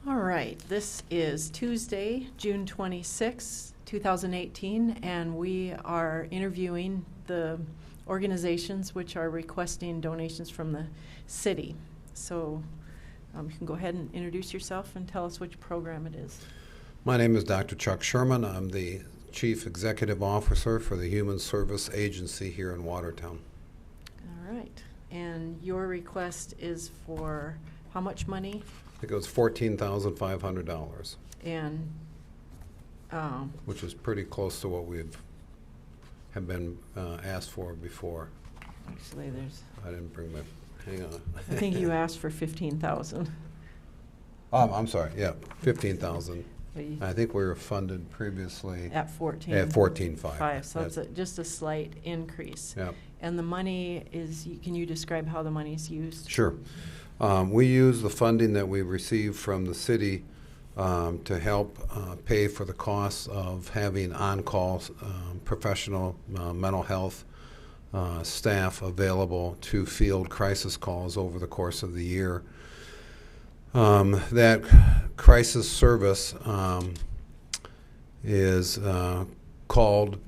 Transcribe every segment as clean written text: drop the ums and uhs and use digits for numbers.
All right, this is Tuesday, June 26, 2018, and we are interviewing the organizations which are requesting donations from the city. So you can go ahead and introduce yourself and tell us which program it is. My name is Dr. Chuck Sherman. I'm the Chief Executive Officer for the Human Service Agency here in Watertown. All right, and your request is for how much money? It goes $14,500, And which is pretty close to what have been asked for before. actually, I didn't bring my, hang on. I think you asked for 15,000. I'm sorry, yeah, 15,000. But you- I think we were funded previously At 14. at 14.5. So it's just a slight increase. Yeah. And the money is, can you describe how the money is used? Sure. We use the funding that we receive from the city to help pay for the costs of having on-call professional mental health staff available to field crisis calls over the course of the year. That crisis service is called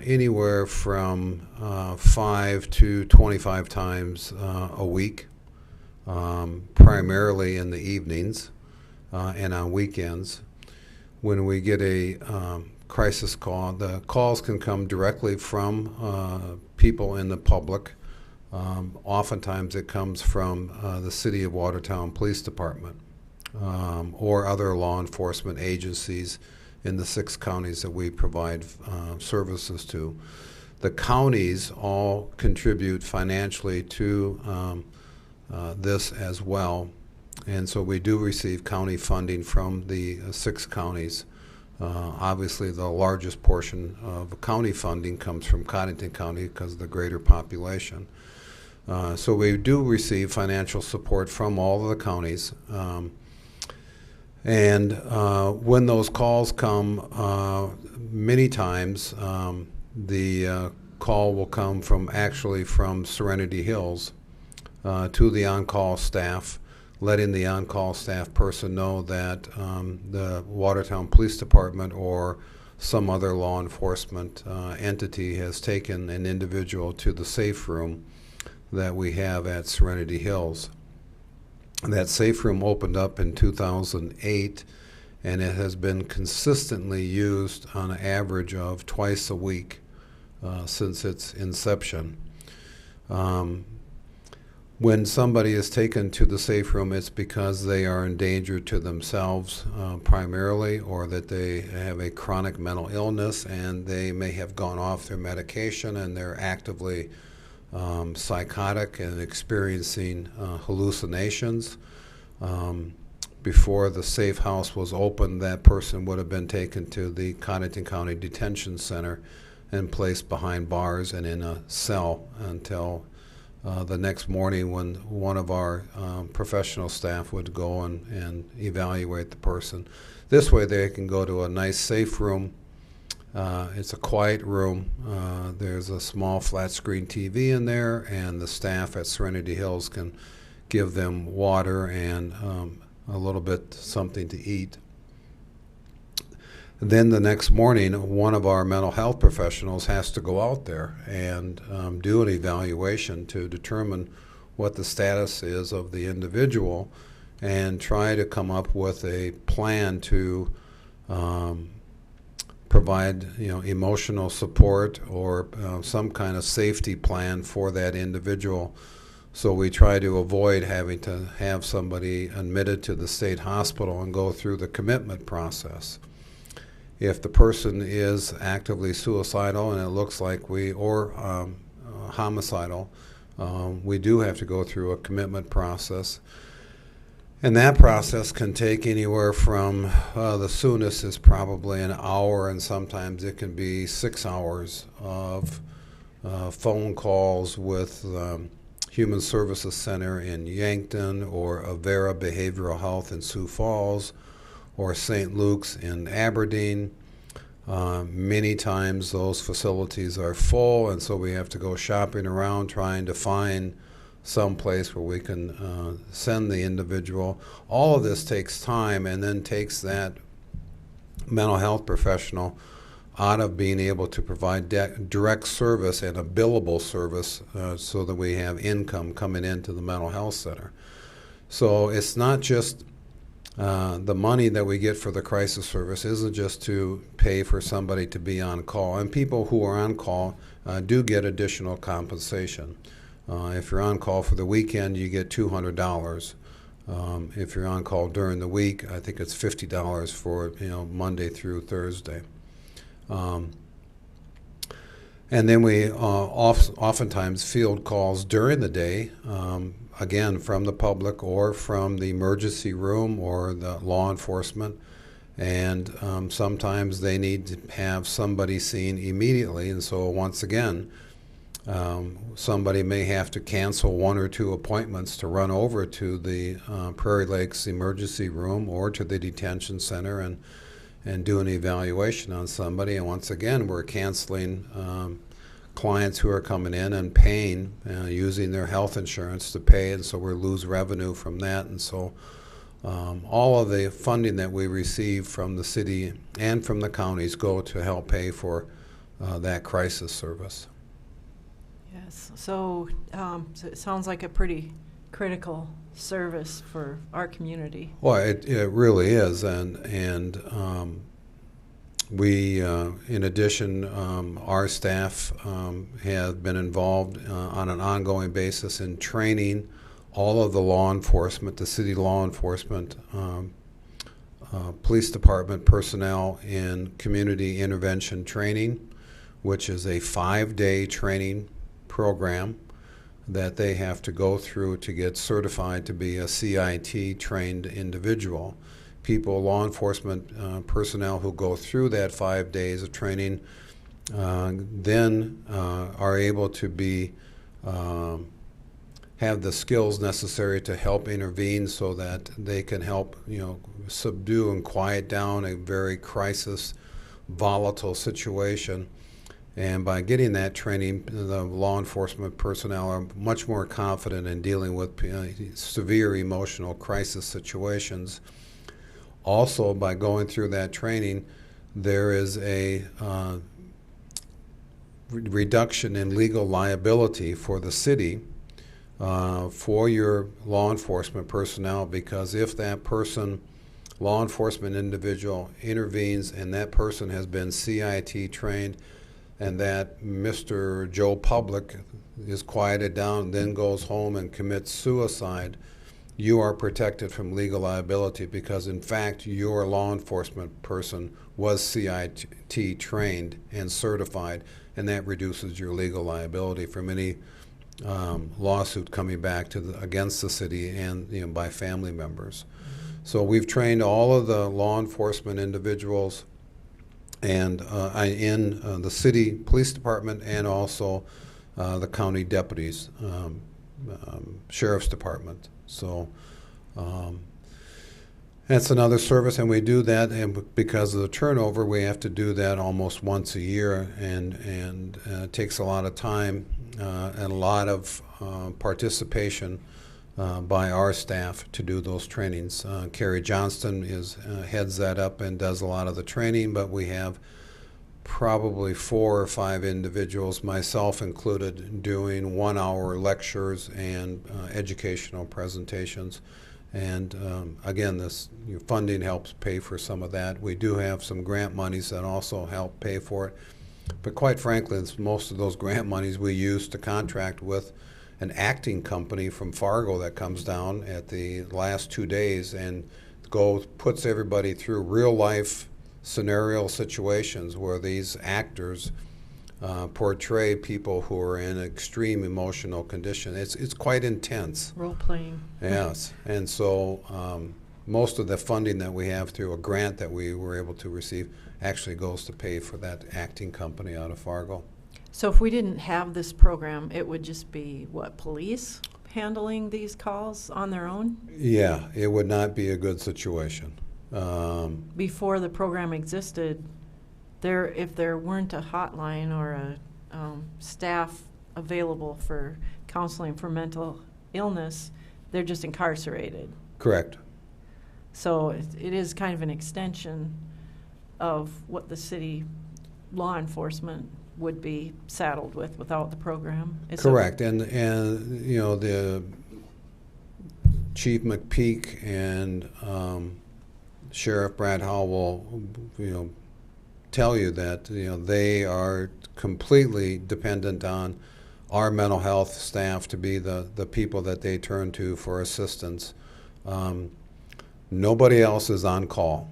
anywhere from 5 to 25 times a week. Primarily in the evenings and on weekends. When we get a crisis call, the calls can come directly from people in the public. Oftentimes it comes from the City of Watertown Police Department or other law enforcement agencies in the 6 counties that we provide services to. The counties all contribute financially to this as well, and so we do receive county funding from the 6 counties. Obviously, the largest portion of county funding comes from Cottington County because of the greater population. So we do receive financial support from all of the counties. And when those calls come, many times the call will come from Serenity Hills. To the on-call staff, letting the on-call staff person know that the Watertown Police Department or some other law enforcement entity has taken an individual to the safe room that we have at Serenity Hills. That safe room opened up in 2008, and it has been consistently used on an average of twice a week since its inception. When somebody is taken to the safe room, it's because they are in danger to themselves primarily, or that they have a chronic mental illness and they may have gone off their medication and they're actively psychotic and experiencing hallucinations. Before the safe house was opened, that person would have been taken to the Cottington County Detention Center and placed behind bars and in a cell until the next morning, when one of our professional staff would go and evaluate the person. This way they can go to a nice safe room. It's a quiet room. There's a small flat screen TV in there, and the staff at Serenity Hills can give them water and a little bit something to eat. Then the next morning, one of our mental health professionals has to go out there and do an evaluation to determine what the status is of the individual and try to come up with a plan to provide emotional support or some kind of safety plan for that individual. So we try to avoid having to have somebody admitted to the state hospital and go through the commitment process. If the person is actively suicidal and it looks like homicidal, we do have to go through a commitment process. And that process can take anywhere from, the soonest is probably an hour, and sometimes it can be 6 hours of phone calls with Human Services Center in Yankton or Avera Behavioral Health in Sioux Falls, or St. Luke's in Aberdeen. Many times those facilities are full, and so we have to go shopping around trying to find someplace where we can send the individual. All of this takes time and then takes that mental health professional out of being able to provide direct service and a billable service so that we have income coming into the mental health center. So it's not just the money that we get for the crisis service isn't just to pay for somebody to be on call. And people who are on call do get additional compensation. If you're on call for the weekend, you get $200. If you're on call during the week, I think it's $50 for Monday through Thursday. And then we oftentimes field calls during the day, again, from the public or from the emergency room or the law enforcement. And sometimes they need to have somebody seen immediately. And so once again, somebody may have to cancel 1 or 2 appointments to run over to the Prairie Lakes emergency room or to the detention center and do an evaluation on somebody. And once again, we're canceling clients who are coming in and paying, using their health insurance to pay, and so we lose revenue from that. And so all of the funding that we receive from the city and from the counties go to help pay for that crisis service. Yes, so it sounds like a pretty critical service for our community. Well, it really is, and we, in addition, our staff have been involved on an ongoing basis in training all of the law enforcement, the city law enforcement, police department personnel in community intervention training, which is a 5-day training program that they have to go through to get certified to be a CIT trained individual. People, law enforcement personnel who go through that 5 days of training then are able to be have the skills necessary to help intervene so that they can help subdue and quiet down a very crisis, volatile situation. And by getting that training, the law enforcement personnel are much more confident in dealing with severe emotional crisis situations. Also, by going through that training, there is a reduction in legal liability for the city for your law enforcement personnel, because if that person, law enforcement individual, intervenes and that person has been CIT trained, and that Mr. Joe Public is quieted down and then goes home and commits suicide, you are protected from legal liability because, in fact, your law enforcement person was CIT trained and certified, and that reduces your legal liability from any lawsuit coming back against the city and by family members. So we've trained all of the law enforcement individuals and in the city police department and also the county deputies, sheriff's department. So that's another service, and we do that, and because of the turnover, we have to do that almost once a year, and it takes a lot of time and a lot of participation by our staff to do those trainings. Carrie Johnston heads that up and does a lot of the training, but we have probably 4 or 5 individuals, myself included, doing 1-hour lectures and educational presentations. And again, this funding helps pay for some of that. We do have some grant monies that also help pay for it. But quite frankly, most of those grant monies we use to contract with an acting company from Fargo that comes down at the last 2 days and puts everybody through real life scenario situations where these actors portray people who are in extreme emotional condition. It's quite intense. Role playing. Yes, and so most of the funding that we have through a grant that we were able to receive actually goes to pay for that acting company out of Fargo. So if we didn't have this program, it would just be, police handling these calls on their own? Yeah, it would not be a good situation. Before the program existed, if there weren't a hotline or a staff available for counseling for mental illness, they're just incarcerated. Correct. So it is kind of an extension of what the city law enforcement would be saddled with without the program. Correct. And you know, the Chief McPeak and Sheriff Brad Howell will, you know, tell you that, you know, they are completely dependent on our mental health staff to be the people that they turn to for assistance. Nobody else is on call.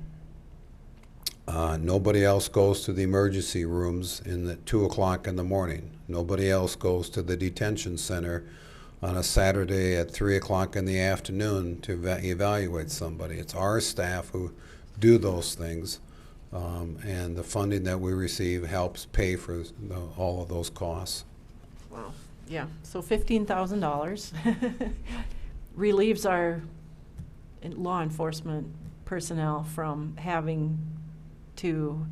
Nobody else goes to the emergency rooms at 2 o'clock in the morning. Nobody else goes to the detention center on a Saturday at 3 o'clock in the afternoon to evaluate somebody. It's our staff who do those things, and the funding that we receive helps pay for all of those costs. Wow. Yeah. So $15,000 relieves our law enforcement personnel from having to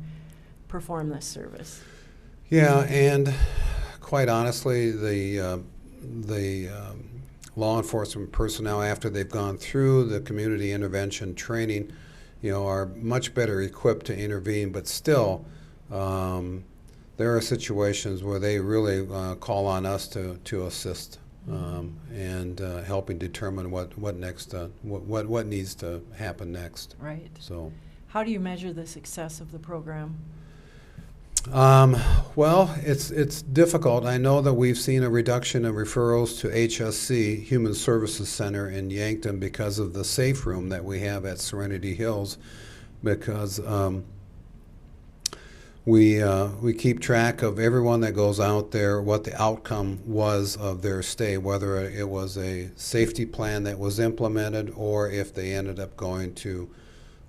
perform this service. Yeah, and quite honestly, the law enforcement personnel, after they've gone through the community intervention training, you know, are much better equipped to intervene. But still, there are situations where they really call on us to assist and helping determine what next, what needs to happen next. Right. So, how do you measure the success of the program? Well, it's difficult. I know that we've seen a reduction in referrals to HSC, Human Services Center in Yankton, because of the safe room that we have at Serenity Hills, because we keep track of everyone that goes out there, what the outcome was of their stay, whether it was a safety plan that was implemented or if they ended up going to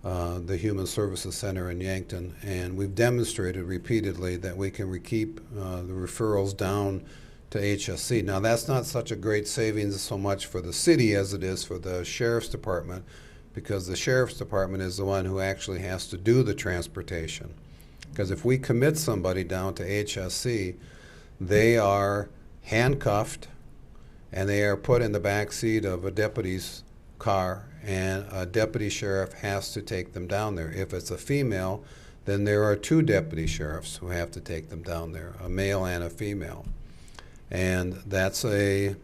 the Human Services Center in Yankton. And we've demonstrated repeatedly that we can keep the referrals down to HSC. Now, that's not such a great savings so much for the city as it is for the Sheriff's Department, because the Sheriff's Department is the one who actually has to do the transportation. Because if we commit somebody down to HSC, they are handcuffed and they are put in the back seat of a deputy's car, and a deputy sheriff has to take them down there. If it's a female, then there are 2 deputy sheriffs who have to take them down there, a male and a female. And that's about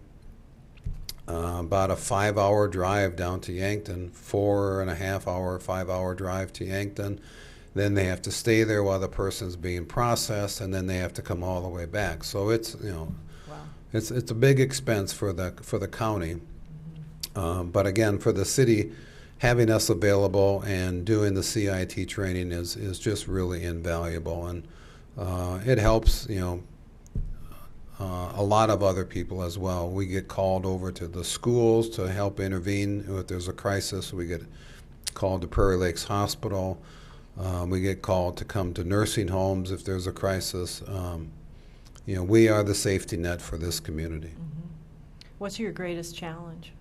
a 5-hour drive down to Yankton, 4.5-hour, 5-hour drive to Yankton. Then they have to stay there while the person's being processed, and then they have to come all the way back. So it's, you know, Wow. it's a big expense for the county. But again, for the city, having us available and doing the CIT training is just really invaluable, and it helps, you know, a lot of other people as well. We get called over to the schools to help intervene if there's a crisis. We get called to Prairie Lakes Hospital. We get called to come to nursing homes if there's a crisis. You know, we are the safety net for this community. Mm-hmm. What's your greatest challenge?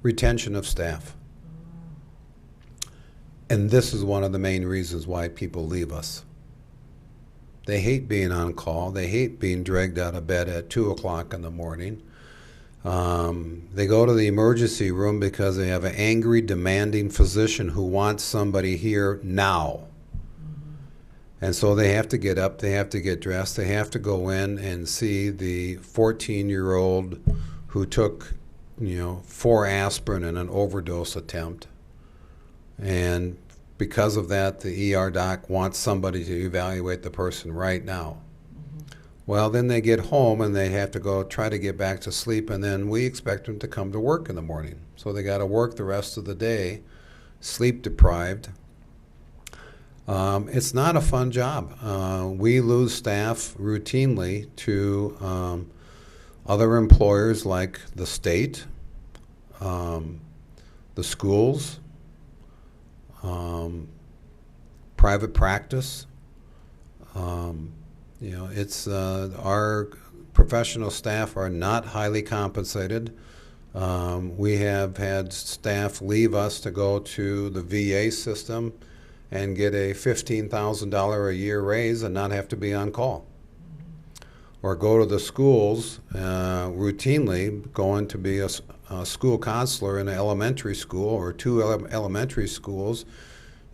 Retention of staff. And this is one of the main reasons why people leave us. They hate being on call. They hate being dragged out of bed at 2 o'clock in the morning. They go to the emergency room because they have an angry, demanding physician who wants somebody here now. And so they have to get up, they have to get dressed, they have to go in and see the 14-year-old who took, you know, 4 aspirin in an overdose attempt. And because of that, the ER doc wants somebody to evaluate the person right now. Well, then they get home and they have to go try to get back to sleep, and then we expect them to come to work in the morning. So they got to work the rest of the day, sleep deprived. It's not a fun job. We lose staff routinely to other employers like the state, the schools, private practice. You know, it's our professional staff are not highly compensated. We have had staff leave us to go to the VA system and get a $15,000 a year raise and not have to be on call. or go to the schools routinely, going to be a school counselor in an elementary school or two elementary schools.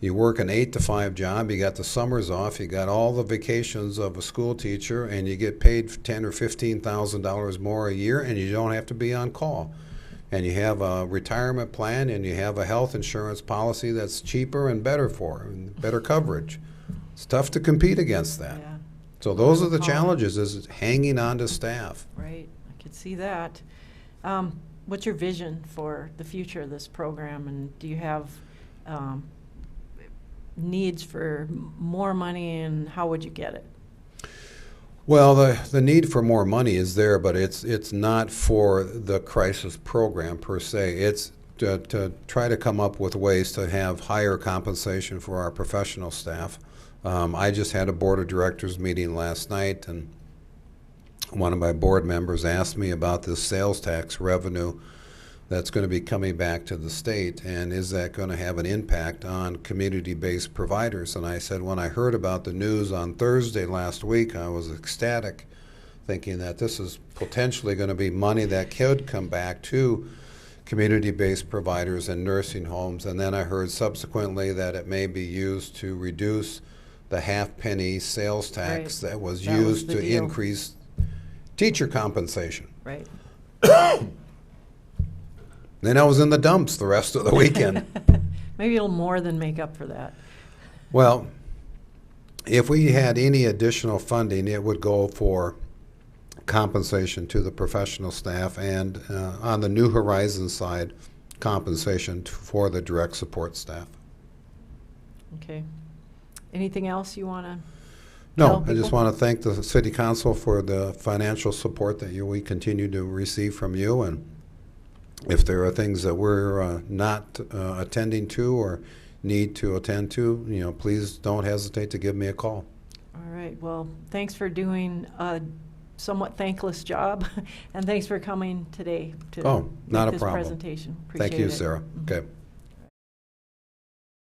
You work an 8 to 5 job, you got the summers off, you got all the vacations of a school teacher, and you get paid $10,000 or $15,000 more a year, and you don't have to be on call. And you have a retirement plan, and you have a health insurance policy that's cheaper and better and better coverage. It's tough to compete against that. Yeah. So those are the challenges, is hanging on to staff. Right, I could see that. What's your vision for the future of this program, and do you have needs for more money, and how would you get it? Well, the need for more money is there, but it's not for the crisis program per se. It's to try to come up with ways to have higher compensation for our professional staff. I just had a board of directors meeting last night, and one of my board members asked me about this sales tax revenue that's going to be coming back to the state, and is that going to have an impact on community-based providers? And I said, when I heard about the news on Thursday last week, I was ecstatic, thinking that this is potentially going to be money that could come back to community-based providers and nursing homes. And then I heard subsequently that it may be used to reduce the half-penny sales tax that was used to increase teacher compensation. Right. Then I was in the dumps the rest of the weekend. Maybe it'll more than make up for that. Well, if we had any additional funding, it would go for compensation to the professional staff, and on the New Horizons side, compensation for the direct support staff. Okay. Anything else you want to No, I just want to thank the City Council for the financial support that we continue to receive from you, and if there are things that we're not attending to or need to attend to, please don't hesitate to give me a call. All right. Well, thanks for doing a somewhat thankless job, and thanks for coming today to not make a this problem. presentation. Appreciate Thank you, it. Sarah. Okay.